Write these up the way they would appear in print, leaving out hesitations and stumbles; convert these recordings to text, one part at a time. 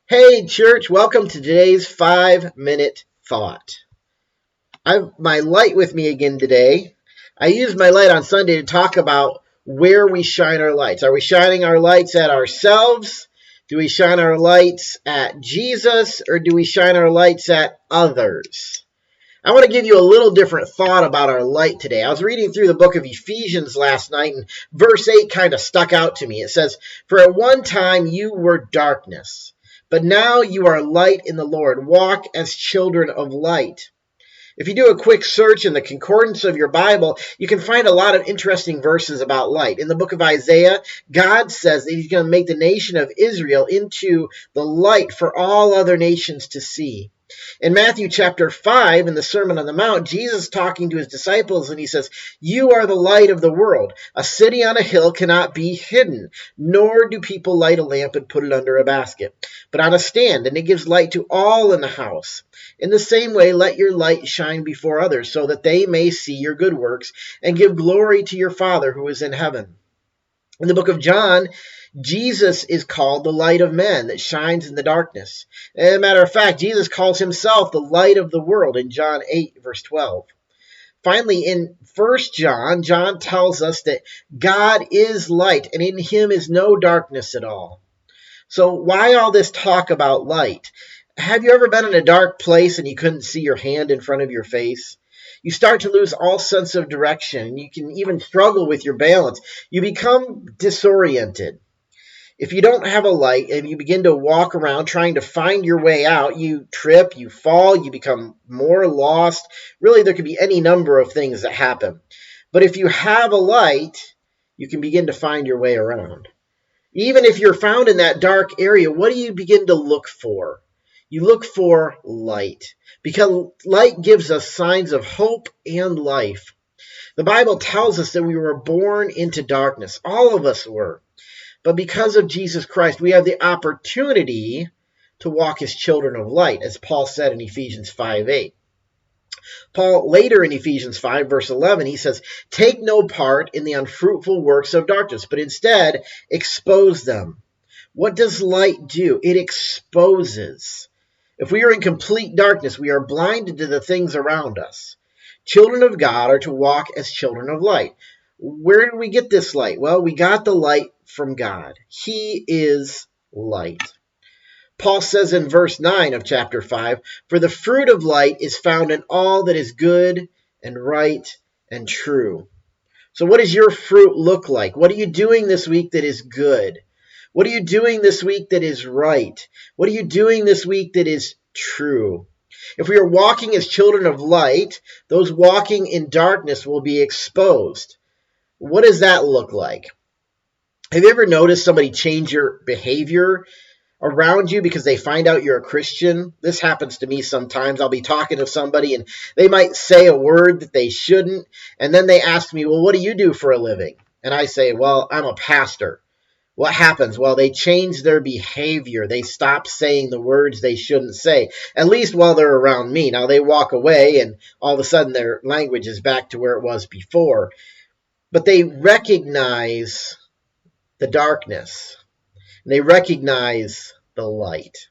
Hey, church, welcome to today's 5-minute thought. I have my light with me again today. I used my light on Sunday to talk about where we shine our lights. Are we shining our lights at ourselves? Do we shine our lights at Jesus? Or do we shine our lights at others? I want to give you a little different thought about our light today. I was reading through the book of Ephesians last night, and verse 8 kind of stuck out to me. It says, "For at one time you were darkness, but now you are light in the Lord. Walk as children of light." If you do a quick search in the concordance of your Bible, you can find a lot of interesting verses about light. In the book of Isaiah, God says that he's going to make the nation of Israel into the light for all other nations to see. In Matthew chapter 5, in the Sermon on the Mount, Jesus talking to his disciples, and he says, "You are the light of the world. A city on a hill cannot be hidden, nor do people light a lamp and put it under a basket, but on a stand, and it gives light to all in the house. In the same way, let your light shine before others, so that they may see your good works and give glory to your Father who is in heaven." In the book of John, Jesus is called the light of men that shines in the darkness. As a matter of fact, Jesus calls himself the light of the world in John 8, verse 12. Finally, in 1 John, John tells us that God is light, and in him is no darkness at all. So why all this talk about light? Have you ever been in a dark place and you couldn't see your hand in front of your face? You start to lose all sense of direction. You can even struggle with your balance. You become disoriented. If you don't have a light and you begin to walk around trying to find your way out, you trip, you fall, you become more lost. Really, there could be any number of things that happen. But if you have a light, you can begin to find your way around. Even if you're found in that dark area, what do you begin to look for? You look for light, because light gives us signs of hope and life. The Bible tells us that we were born into darkness. All of us were. But because of Jesus Christ, we have the opportunity to walk as children of light, as Paul said in Ephesians 5:8. Paul, later in Ephesians 5, verse 11, he says, "Take no part in the unfruitful works of darkness, but instead expose them." What does light do? It exposes. If we are in complete darkness, we are blinded to the things around us. Children of God are to walk as children of light. Where did we get this light? Well, we got the light from God. He is light. Paul says in verse 9 of chapter 5, "For the fruit of light is found in all that is good and right and true." So what does your fruit look like? What are you doing this week that is good? What are you doing this week that is right? What are you doing this week that is true? If we are walking as children of light, those walking in darkness will be exposed. What does that look like? Have you ever noticed somebody change your behavior around you because they find out you're a Christian? This happens to me sometimes. I'll be talking to somebody and they might say a word that they shouldn't, and then they ask me, "Well, what do you do for a living?" And I say, "Well, I'm a pastor." What happens? Well, they change their behavior. They stop saying the words they shouldn't say, at least while they're around me. Now, they walk away and all of a sudden their language is back to where it was before. But they recognize the darkness. They recognize the light.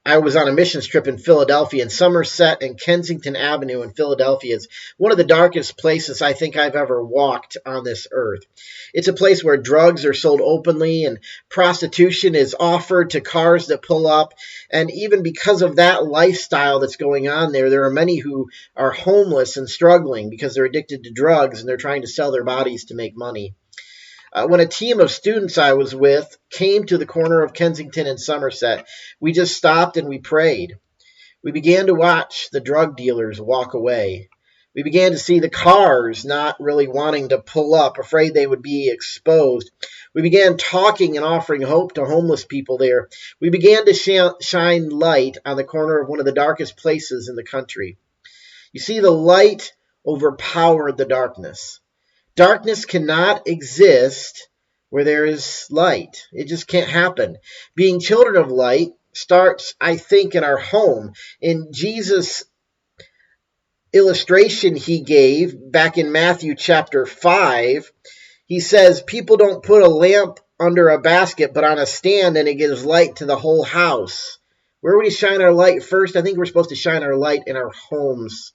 I was on a missions trip in Philadelphia, and Somerset and Kensington Avenue in Philadelphia is one of the darkest places I think I've ever walked on this earth. It's a place where drugs are sold openly and prostitution is offered to cars that pull up. And even because of that lifestyle that's going on there are many who are homeless and struggling because they're addicted to drugs and they're trying to sell their bodies to make money. When a team of students I was with came to the corner of Kensington and Somerset, we just stopped and we prayed. We began to watch the drug dealers walk away. We began to see the cars not really wanting to pull up, afraid they would be exposed. We began talking and offering hope to homeless people there. We began to shine light on the corner of one of the darkest places in the country. You see, the light overpowered the darkness. Darkness cannot exist where there is light. It just can't happen. Being children of light starts, I think, in our home. In Jesus' illustration he gave back in Matthew chapter 5, he says people don't put a lamp under a basket, but on a stand, and it gives light to the whole house. Where would we shine our light first? I think we're supposed to shine our light in our homes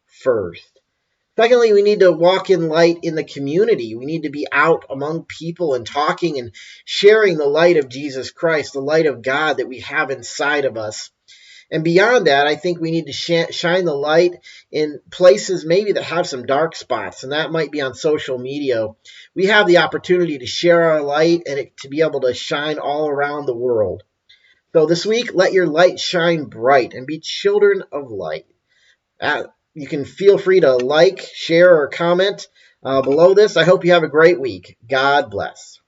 first. Secondly, we need to walk in light in the community. We need to be out among people and talking and sharing the light of Jesus Christ, the light of God that we have inside of us. And beyond that, I think we need to shine the light in places maybe that have some dark spots, and that might be on social media. We have the opportunity to share our light and to be able to shine all around the world. So this week, let your light shine bright and be children of light. You can feel free to like, share, or comment below this. I hope you have a great week. God bless.